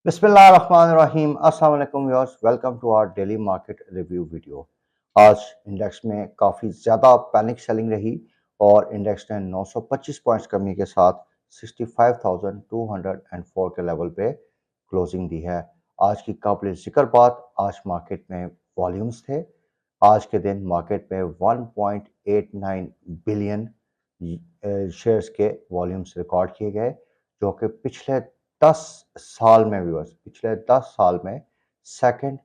बिस्मिल्लाहिर्रहमानिर्रहीम अस्सलाम वालेकुम viewers, welcome to our daily market review video. आज इंडेक्स में काफ़ी ज़्यादा पैनिक सेलिंग रही और इंडेक्स ने 925 पॉइंट्स कमी के साथ 65,204 के लेवल पे क्लोजिंग दी है। आज की काबिल ज़िक्र बात, आज मार्केट में वॉल्यूम्स थे। आज के दिन मार्केट में 1.89 बिलियन शेयर्स के वॉल्यूम्स रिकॉर्ड किए गए, जो कि पिछले 10 साल में व्यूअर्स पिछले 10 साल में सेकंड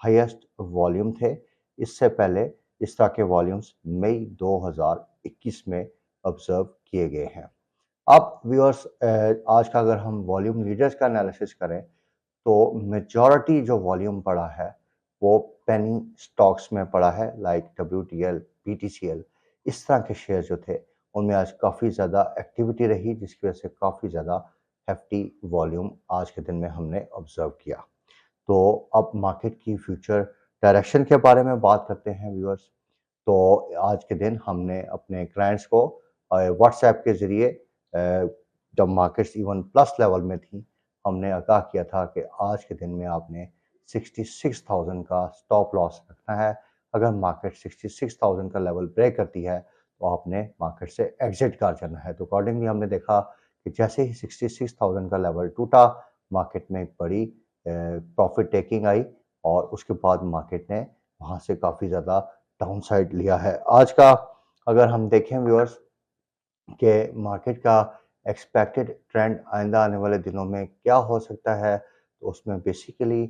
हाईएस्ट वॉल्यूम थे। इससे पहले इस तरह के वॉल्यूम्स मई 2021 में ऑब्जर्व किए गए हैं। अब व्यूअर्स आज का अगर हम वॉल्यूम लीडर्स का एनालिसिस करें तो मेजॉरिटी जो वॉल्यूम पड़ा है वो पेनी स्टॉक्स में पड़ा है, लाइक WTL, BTCL। इस तरह के शेयर जो थे उनमें आज काफ़ी ज़्यादा एक्टिविटी रही, जिसकी वजह से काफ़ी ज़्यादा हेफ्टी वॉल्यूम आज के दिन में हमने ऑब्जर्व किया। तो अब मार्केट की फ्यूचर डायरेक्शन के बारे में बात करते हैं व्यूअर्स। तो आज के दिन हमने अपने क्लाइंट्स को व्हाट्सएप के ज़रिए जब मार्केट्स इवन प्लस लेवल में थी, हमने आगाह किया था कि आज के दिन में आपने 66,000 का स्टॉप लॉस रखना है। अगर मार्केट 66,000 का लेवल ब्रेक करती है तो आपने मार्केट से एग्जिट कर जाना है। तो अकॉर्डिंगली हमने देखा कि जैसे ही 66,000 का लेवल टूटा, मार्केट में एक बड़ी प्रॉफिट टेकिंग आई और उसके बाद मार्केट ने वहाँ से काफ़ी ज़्यादा डाउन साइड लिया है। आज का अगर हम देखें व्यूअर्स कि मार्केट का एक्सपेक्टेड ट्रेंड आइंदा आने वाले दिनों में क्या हो सकता है, तो उसमें बेसिकली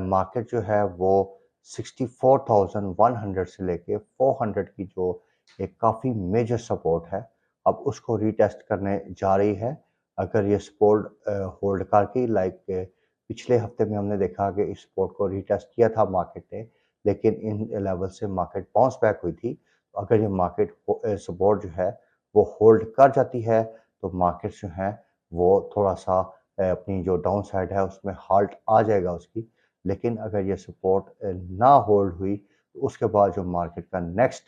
मार्केट जो है वो 64,100 से लेके 400 की जो एक काफ़ी मेजर सपोर्ट है, अब उसको रीटेस्ट करने जा रही है। अगर ये सपोर्ट होल्ड करके, लाइक पिछले हफ्ते में हमने देखा कि इस सपोर्ट को रीटेस्ट किया था मार्केट ने, लेकिन इन लेवल से मार्केट बाउंस बैक हुई थी। तो अगर ये मार्केट सपोर्ट जो है वो होल्ड कर जाती है तो मार्केट जो है वो थोड़ा-सा अपनी जो डाउन साइड है उसमें हाल्ट आ जाएगा उसकी। लेकिन अगर ये सपोर्ट ना होल्ड हुई तो उसके बाद जो मार्केट का नेक्स्ट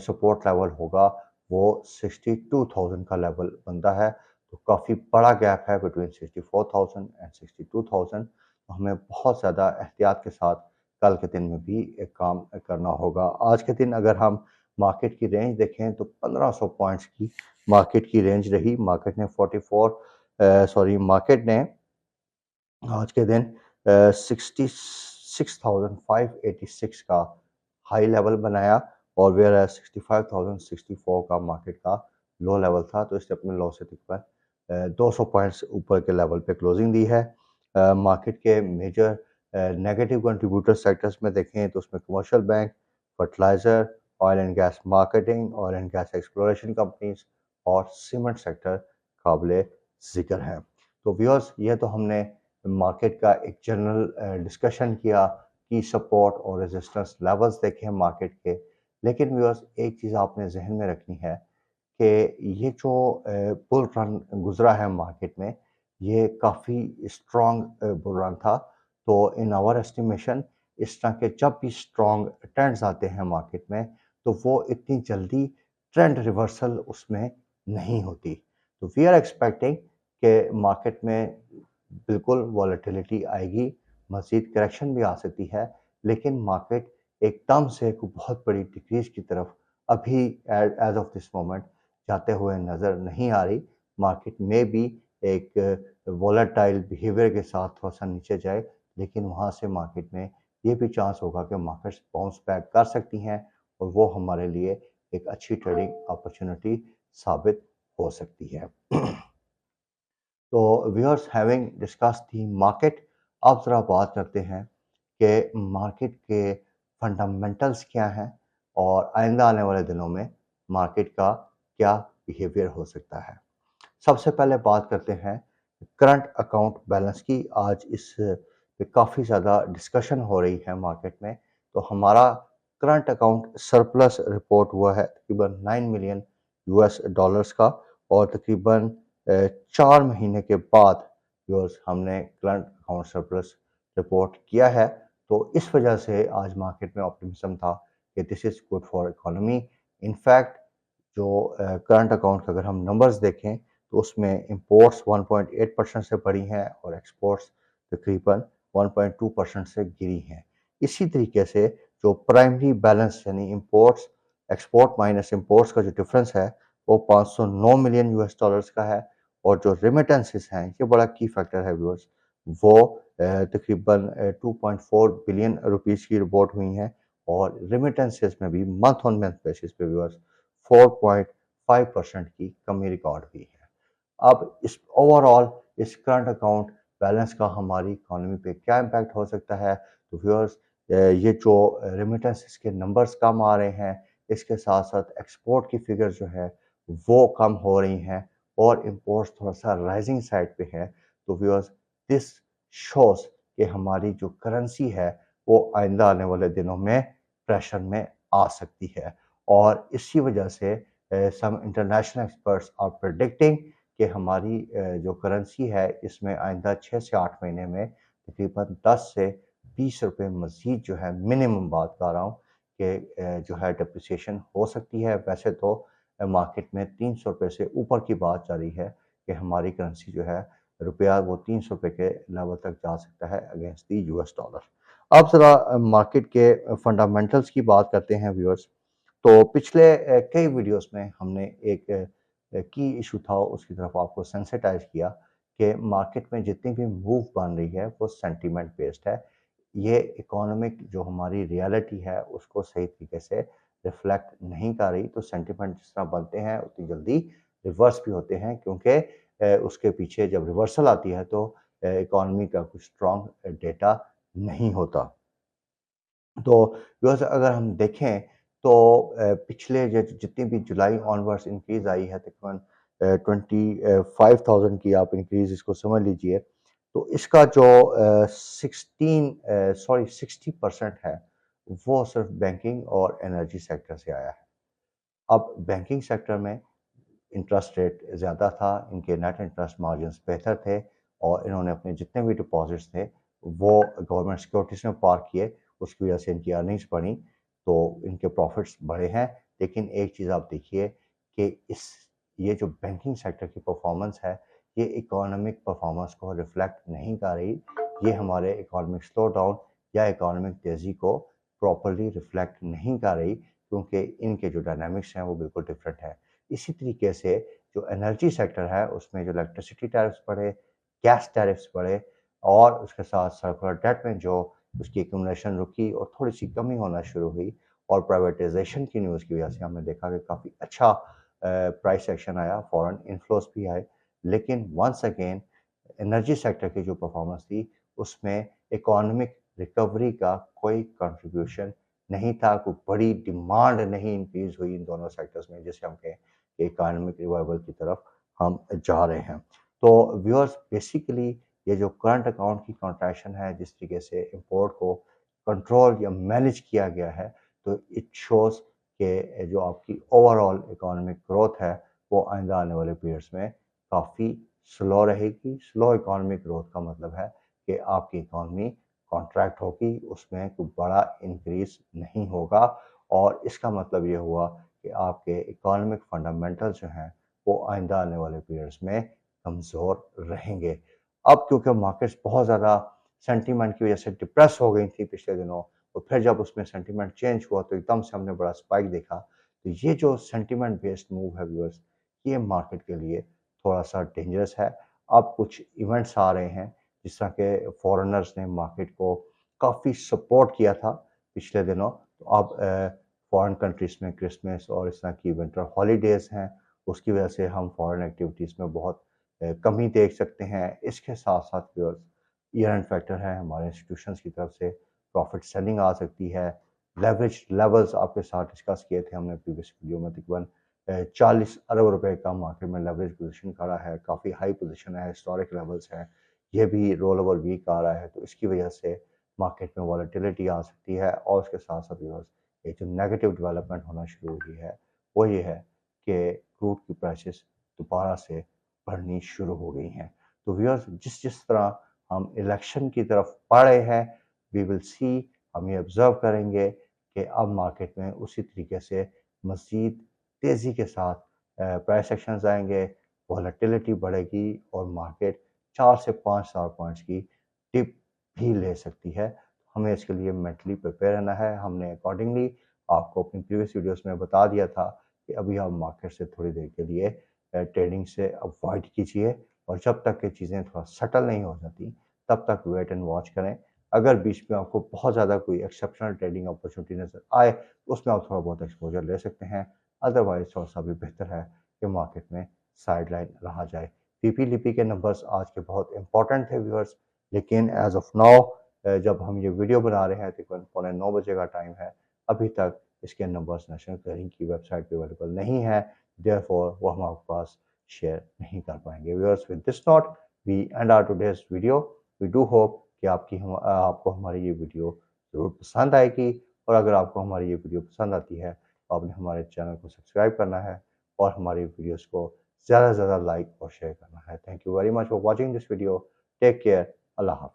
सपोर्ट लेवल होगा वो 62,000 का लेवल बनता है। तो काफ़ी बड़ा गैप है बिटवीन 64,000 एंड 62,000। तो हमें बहुत ज़्यादा एहतियात के साथ कल के दिन में भी एक काम करना होगा। आज के दिन अगर हम मार्केट की रेंज देखें तो 1500 पॉइंट्स की मार्केट की रेंज रही। मार्केट ने मार्केट ने आज के दिन 66,586 का हाई लेवल बनाया और वेयर 65,064 का मार्केट का लो लेवल था। तो इसने अपने लो से तकरीबन 200 पॉइंट्स ऊपर के लेवल पे क्लोजिंग दी है। मार्केट के मेजर नेगेटिव कंट्रीब्यूटर सेक्टर्स में देखें तो उसमें commercial bank, fertiliser, oil and gas marketing, oil and gas exploration companies और सीमेंट सेक्टर काबिल ज़िक्र हैं। तो व्यूअर्स, ये तो हमने मार्केट का एक जनरल डिस्कशन किया कि सपोर्ट और रेजिस्टेंस लेवल्स देखे मार्केट के। लेकिन व्यूअर्स, एक चीज़ आपने जहन में रखनी है कि ये जो बुल रन गुजरा है मार्केट में, ये काफ़ी स्ट्रॉन्ग बुल रन था। तो इन आवर एस्टिमेशन इस तरह के जब भी स्ट्रॉन्ग ट्रेंड्स आते हैं मार्केट में, तो वो इतनी जल्दी ट्रेंड रिवर्सल उसमें नहीं होती। तो वी आर एक्सपेक्टिंग कि मार्केट में बिल्कुल वॉलेटिलिटी आएगी, मज़ीद करेक्शन भी आ सकती है, लेकिन मार्केट एकदम से एक बहुत बड़ी डिक्रीज़ की तरफ अभी एज़ ऑफ दिस मोमेंट जाते हुए नज़र नहीं आ रही। मार्केट में भी एक वोलेटाइल बिहेवियर के साथ थोड़ा-सा नीचे जाए, लेकिन वहाँ से मार्केट में ये भी चांस होगा कि मार्केट्स बाउंस बैक कर सकती हैं और वो हमारे लिए एक अच्छी ट्रेडिंग अपॉर्चुनिटी साबित हो सकती है। तो viewers, having discuss the market, अब ज़रा बात करते हैं कि मार्केट के फंडामेंटल्स क्या हैं और आइंदा आने वाले दिनों में मार्केट का क्या बिहेवियर हो सकता है। सबसे पहले बात करते हैं करंट अकाउंट बैलेंस की। आज इस पे काफ़ी ज़्यादा डिस्कशन हो रही है मार्केट में। तो हमारा करंट अकाउंट सरप्लस रिपोर्ट हुआ है तकरीबन 9 मिलियन यूएस डॉलर्स का, और तकरीबन 4 महीने के बाद व्यूअर्स हमने करंट अकाउंट सरप्लस रिपोर्ट किया है। तो इस वजह से आज मार्केट में ऑप्टिमिज्म था कि this is good for economy. In fact जो करंट अकाउंट का अगर हम नंबर्स देखें तो उसमें इंपोर्ट्स 1.8% से बढ़ी हैं और एक्सपोर्ट्स तकरीबन 1.2% से गिरी हैं। इसी तरीके से जो प्राइमरी बैलेंस यानी इंपोर्ट्स एक्सपोर्ट माइनस इंपोर्ट्स का जो डिफरेंस है वो 509 मिलियन यूएस डॉलर्स का है, और जो रेमिटेंसेस हैं ये बड़ा की फैक्टर है व्यूअर्स, वो तकरीबन 2.4 बिलियन रुपीस की रिपोर्ट हुई हैं, और रेमिटेंसेस में भी मंथ ऑन मंथ बेसिस पे व्यूअर्स 4.5% की कमी रिकॉर्ड हुई है। अब इस ओवरऑल इस करंट अकाउंट बैलेंस का हमारी इकोनॉमी पे क्या इम्पैक्ट हो सकता है? तो व्यूअर्स, ये जो रेमिटेंसेस के नंबर्स कम आ रहे हैं, इसके साथ-साथ एक्सपोर्ट की फिगर जो है वो कम हो रही हैं, और इंपोर्ट्स थोड़ा-सा राइजिंग साइड पे है। तो व्यूअर्स, दिस शोज़ कि हमारी जो करेंसी है वो आइंदा आने वाले दिनों में प्रेशर में आ सकती है, और इसी वजह से some international experts are predicting कि हमारी जो करेंसी है इसमें आइंदा 6 से 8 महीने में तकरीबन 10 से 20 रुपए मज़ीद जो है, मिनिमम बात कर रहा हूँ, कि जो है डेप्रिसिएशन हो सकती है। वैसे तो मार्केट में 300 रुपए से ऊपर की बात जारी है कि हमारी करेंसी जो है, रुपया वो 300 रुपए के लेवल तक जा सकता है अगेंस्ट दी यूएस डॉलर। अब ज़रा मार्केट के फंडामेंटल्स की बात करते हैं व्यूअर्स। तो पिछले कई वीडियोस में हमने एक की इशू था उसकी तरफ आपको सेंसिटाइज किया कि मार्केट में जितनी भी मूव बन रही है वो सेंटीमेंट बेस्ड है। ये इकोनॉमिक जो हमारी रियलिटी है उसको सही तरीके से रिफ्लेक्ट नहीं कर रही। तो सेंटीमेंट जिस तरह बनते हैं उतनी जल्दी रिवर्स भी होते हैं, क्योंकि उसके पीछे जब रिवर्सल आती है तो इकोनॉमी का कुछ स्ट्रॉन्ग डेटा नहीं होता। तो व्यूअर्स, अगर हम देखें तो पिछले जितनी भी जुलाई ऑनवर्ड्स इंक्रीज आई है तकरीबन 25,000 की आप इंक्रीज इसको समझ लीजिए। तो इसका जो 60% है वो सिर्फ बैंकिंग और एनर्जी सेक्टर से आया है। अब बैंकिंग सेक्टर में इंटरेस्ट रेट ज़्यादा था, इनके नेट इंटरेस्ट मार्जिन्स बेहतर थे, और इन्होंने अपने जितने भी डिपॉजिट्स थे वो गवर्नमेंट सिक्योरिटीज़ में पार्क किए, उसकी वजह से इनकी अर्निंग्स बढ़ी, तो इनके प्रॉफिट्स बढ़े हैं। लेकिन एक चीज़ आप देखिए कि इस ये जो बैंकिंग सेक्टर की परफॉर्मेंस है, ये इकोनॉमिक परफॉर्मेंस को रिफ्लेक्ट नहीं कर रही। ये हमारे इकोनॉमिक स्लो डाउन या इकोनॉमिक तेज़ी को प्रॉपर्ली रिफ्लेक्ट नहीं कर रही, क्योंकि इनके जो डायनामिक्स हैं वो बिल्कुल डिफरेंट है। इसी तरीके से जो एनर्जी सेक्टर है उसमें जो इलेक्ट्रिसिटी टैरिफ्स बढ़े, गैस टैरिफ्स बढ़े, और उसके साथ सर्कुलर डेट में जो उसकी एक्यूमुलेशन रुकी और थोड़ी-सी कमी होना शुरू हुई, और प्राइवेटाइज़ेशन की न्यूज़ की वजह से हमने देखा कि काफ़ी अच्छा प्राइस एक्शन आया, फॉरेन इन्फ्लोज़ भी आए। लेकिन वंस अगेन एनर्जी सेक्टर की जो परफॉर्मेंस थी उसमें इकोनॉमिक रिकवरी का कोई कंट्रीब्यूशन नहीं था, कोई बड़ी डिमांड नहीं इंक्रीज हुई इन दोनों सेक्टर्स में, जिससे हम कहें कि इकोनॉमिक रिवाइवल की तरफ हम जा रहे हैं। तो व्यूअर्स, बेसिकली ये जो करंट अकाउंट की कॉन्ट्रैक्शन है, जिस तरीके से इंपोर्ट को कंट्रोल या मैनेज किया गया है, तो इट शोज़ कि जो आपकी ओवरऑल इकोनॉमिक ग्रोथ है वो आइंदा आने वाले पीरियड्स में काफ़ी स्लो रहेगी। स्लो इकोनॉमिक ग्रोथ का मतलब है कि आपकी इकोनॉमी कॉन्ट्रैक्ट होगी, उसमें कोई बड़ा इंक्रीज नहीं होगा, और इसका मतलब ये हुआ कि आपके इकोनॉमिक फंडामेंटल्स जो हैं वो आइंदा आने वाले पीरियड्स में कमज़ोर रहेंगे। अब क्योंकि मार्केट्स बहुत ज़्यादा सेंटीमेंट की वजह से डिप्रेस हो गई थी पिछले दिनों, और फिर जब उसमें सेंटीमेंट चेंज हुआ तो एकदम से हमने बड़ा स्पाइक देखा। तो ये जो सेंटीमेंट बेस्ड मूव है व्यूअर्स, ये मार्केट के लिए थोड़ा-सा डेंजरस है। अब कुछ इवेंट्स आ रहे हैं, जिस तरह के फॉरेनर्स ने मार्केट को काफ़ी सपोर्ट किया था पिछले दिनों। तो अब फॉरेन कंट्रीज़ में क्रिसमस और इस तरह की विंटर हॉलीडेज़ हैं, उसकी वजह से हम फॉरेन एक्टिविटीज़ में बहुत कमी देख सकते हैं। इसके साथ-साथ व्यूअर्स, ईयर एंड फैक्टर है, हमारे इंस्टीट्यूशंस की तरफ से प्रॉफिट सेलिंग आ सकती है। लेवरेज लेवल्स आपके साथ डिस्कस किए थे हमने प्रीवियस वीडियो में, तकरीबन 40 अरब रुपए का मार्केट में लेवरेज पोजीशन खड़ा है, काफ़ी हाई पोजीशन है, हिस्टोरिक लेवल्स हैं। ये भी रोल ओवर वीक आ रहा है, तो इसकी वजह से मार्केट में वॉलेटिलिटी आ सकती है, और उसके साथ-साथ व्यूअर्स, एक जो नेगेटिव डेवलपमेंट होना शुरू हुई है, वो ये है कि क्रूड की प्राइसेस दोबारा से बढ़नी शुरू हो गई हैं। तो व्यूअर्स, जिस-जिस तरह हम इलेक्शन की तरफ बढ़ रहे हैं, वी विल सी, हम ये ऑब्ज़र्व करेंगे कि अब मार्केट में उसी तरीके से मज़ीद तेज़ी के साथ प्राइस एक्शंस आएँगे, वॉलेटिलिटी बढ़ेगी, और मार्केट 4 से 5,000 पॉइंट्स की डिप भी ले सकती है। हमें इसके लिए मेंटली प्रिपेयर रहना है। हमने अकॉर्डिंगली आपको अपनी प्रीवियस वीडियोस में बता दिया था कि अभी आप मार्केट से थोड़ी देर के लिए ट्रेडिंग से अवॉइड कीजिए और जब तक ये चीज़ें थोड़ा सेटल नहीं हो जाती तब तक वेट एंड वॉच करें। अगर बीच में आपको बहुत ज़्यादा कोई एक्सेप्शनल ट्रेडिंग अपॉर्चुनिटी नज़र आए तो उसमें आप थोड़ा बहुत एक्सपोजर ले सकते हैं। अदरवाइज़ थोड़ा-सा भी बेहतर है कि मार्केट में साइडलाइन रहा जाए। पीपीलीपी के नंबर्स आज के बहुत इंपॉर्टेंट थे व्यूअर्स, लेकिन एज़ ऑफ नाउ जब हम ये वीडियो बना रहे हैं तकरीबन पौने 9 बजे का टाइम है, अभी तक इसके नंबर्स नेशनल क्लियरिंग की वेबसाइट पे अवेलेबल नहीं है, देयरफॉर वो हम आपके पास शेयर नहीं कर पाएँगे। Viewers, with this note we and our today's video. We do hope कि आपको हमारी ये वीडियो ज़रूर पसंद आएगी और अगर आपको हमारी ये वीडियो पसंद आती है, तो आपने हमारे चैनल को सब्सक्राइब करना है और हमारी वीडियोज़ को ज़्यादा से ज़्यादा लाइक और शेयर करना है। Thank you very much for watching this video. Take care. अल्लाह हाफ़िज़।